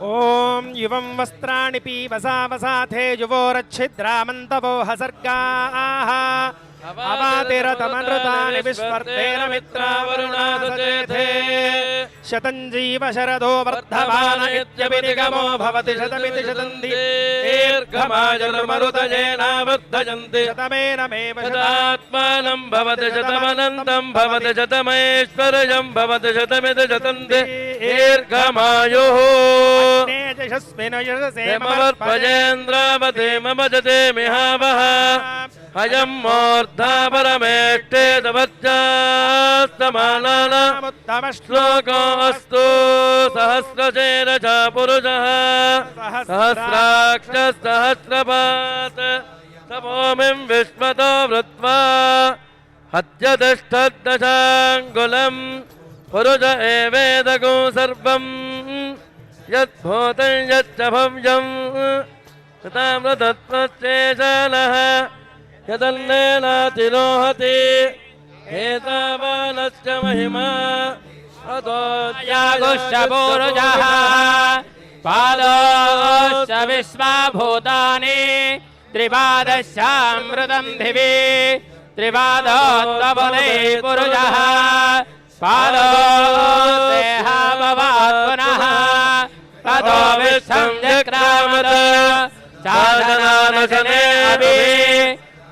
ఓం యువం వస్త్రాణి పీవసావసాథే యువోరచ్ఛిద్రామంతవో హసర్గాః అవాతిరతమనృతాని విస్వర్తేన మిత్రావరుణాదచేతే శతం జీవ శరదో వర్ధమాన ఇత్యభినిగమో భవతి శతమితి శతంది దీర్ఘమాయుర్మరుతయేనావర్ధయంతి శతమేనమేవ శతాత్మానం భవతి శతమనంతం భవతి శతమైశ్వర్యం భవతి శతమితి శతంది దీర్ఘమాయుః యశస్వినయసేమవర్పయేంద్రావతే మమ జతే మిహావహ అయం మూర్ధా పరమేష్టే తవచ్చాస్తమానానాముత్తమ శ్లోకోऽस्तु సహస్రశేరశ పురుషः సహస్రాక్ష సహస్రపాత్ తపోమిం విశ్వతో వృత్వా హత్యతిష్టద్దశాంగులం పురుష ఏవేదగో సర్వం యద్భూతం యచ్చ భవ్యం తతామృతత్వశ్చేషానః యదన్నేనాతిరోహతి ఏతావానశ్చ మహిమా అతోయాగుశ్చ పూరుజః పాలోశ్చ విశ్వభూతాని త్రిపాదశ్చామృతం దివి త్రిపాదోత్వపదే పురుషः పాలో దేహభవాత్ పునః తతో విశ్వం జక్రామత చాదనానశనే అభి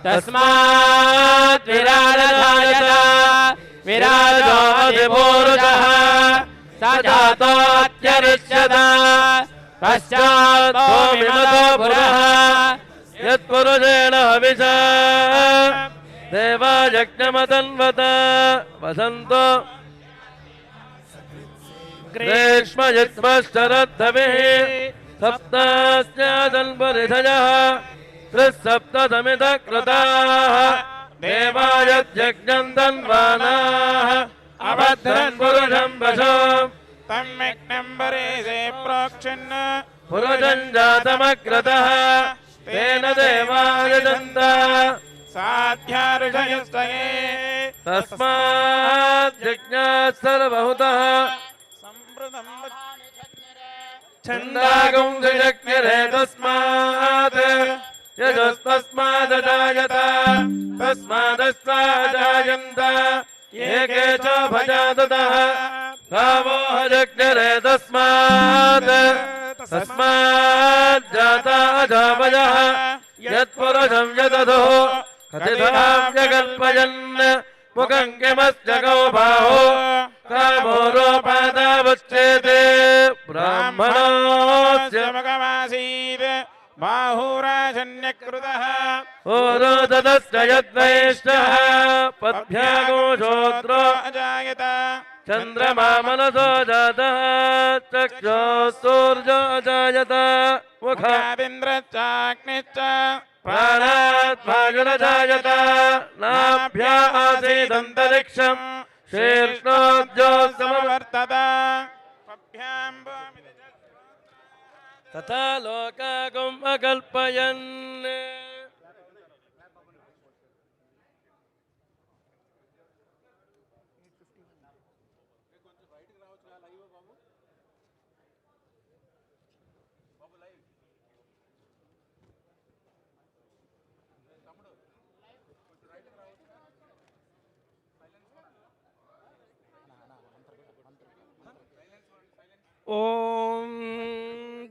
తస్మాత్ విరాజాయత విరాజో అధిపూరుషः స జాతోऽత్యరిష్యత పశ్చాత్ భూమిమతో పురః యత్పురుషేణ హవిషా దేవాయజ్ఞమతన్వత వసంతో గ్రీష్మయుష్మశరద్ధవిః సప్తాస్యాదన్పరిధయः త్రిసప్తసమిత కృతాः దేవాయజ్ఞం తన్వానాः అభద్రన్ పురుషం వశో తమ్యజ్ఞం వరేదే ప్రోక్షన్ పురుషం జాతమగ్రతः తేన దేవాయజంత సాధ్యారుషయస్తయే తస్మాత్ జిజ్ఞాస సర్వహుతః సంప్రదం ఛందాగం జగ్నిరే తస్మాత్ యజస్తస్మాదజాయత తస్మాదస్మాదజాయంత ఏకే చ భజాతతః గావో జగ్నిరే తస్మాత్ తస్మాత్ జాతా అజావయః యత్పురుషం యదధో కథితాం జగల్పయన్ ముఖం కిమస్య గో బాహో కామో రూపాదావచ్చేతే బ్రాహ్మణోస్య మగమాసీత్ బాహురాజన్యకృతః ఓరోదదస్య యద్వైష్ణః పద్భ్యాగో శ్రోత్రో అజాయత చంద్రమా మనసో జాతః చక్షుః అజాయత ముఖాదింద్రశ్చాగ్నిశ్చ ప్రాణాత్మాయురజాయత నాభ్యా ఆసీదంతరిక్షం శీర్ష్ణోద్యోత్సమవర్తత తథా లోకాగం అకల్పయన్ ఓం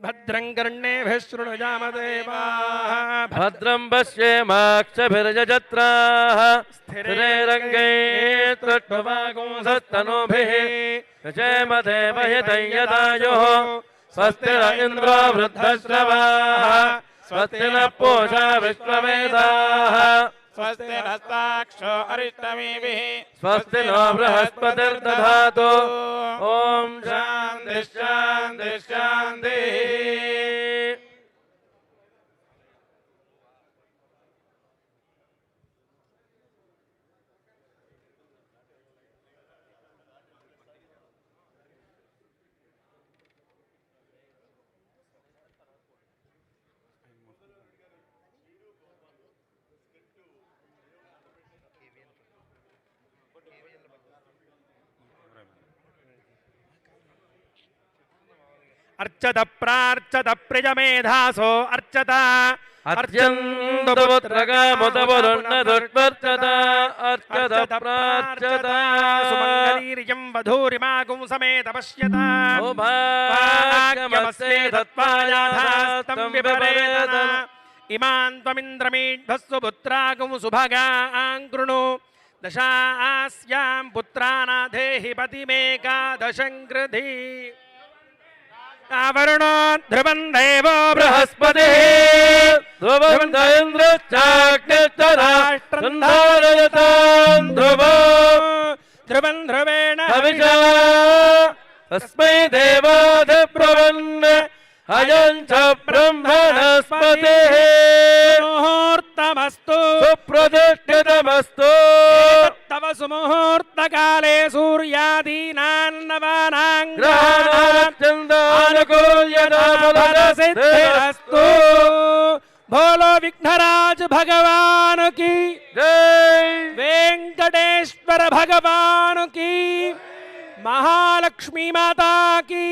భద్రం కర్ణేభిః శృణుయామదేవాః భద్రం పశ్యేమాక్షభిర్యజత్రాః స్థిరైరంగైస్తనోభిः యజేమదేవహితయ్యదాయుः స్వస్తి న ఇంద్రో వృద్ధశ్రవాः స్వస్తి న పూషా విశ్వవేదాः స్వస్తి నస్తాక్షో అరిష్టమీభిః స్వస్తి నో బృహస్పతిర్దధాతు ఓం శాంతి శాంతి శాంతి अर्चत प्रार्चत प्रियमेधासो अर्चत सुमङ्गलीर्यं वधूरिमागुं समेत पश्यत सौभाग्यमस्ते तत्त्वायाधास्तं विपरेत इमान् त्वमिन्द्रमीढ्वस्सु पुत्रागुं सुभगां कृणु दशास्यां पुत्रानाधेहि पतिमेकादशं कृधि आवरुणो ध्रुवं देवो बृहस्पतिः ध्रुवं इन्द्रश्चाग्निश्चराष्ट्रन्धारयतां ध्रुवो ध्रुवं ध्रुवेण हविषा तस्मै देवाधिब्रवन् अयं च ब्रह्मणस्पतिः मुहूर्तमस्तु सुप्रतिष्ठितमस्तु तव सुमुहूर्तकाले सूर्यादीनां नवानां ग्रहाणानुकूल्यताफलसिद्धिरस्तु बोलो विघ्नराज भगवान की जय वेंकटेश्वर भगवान की महालक्ष्मी माता की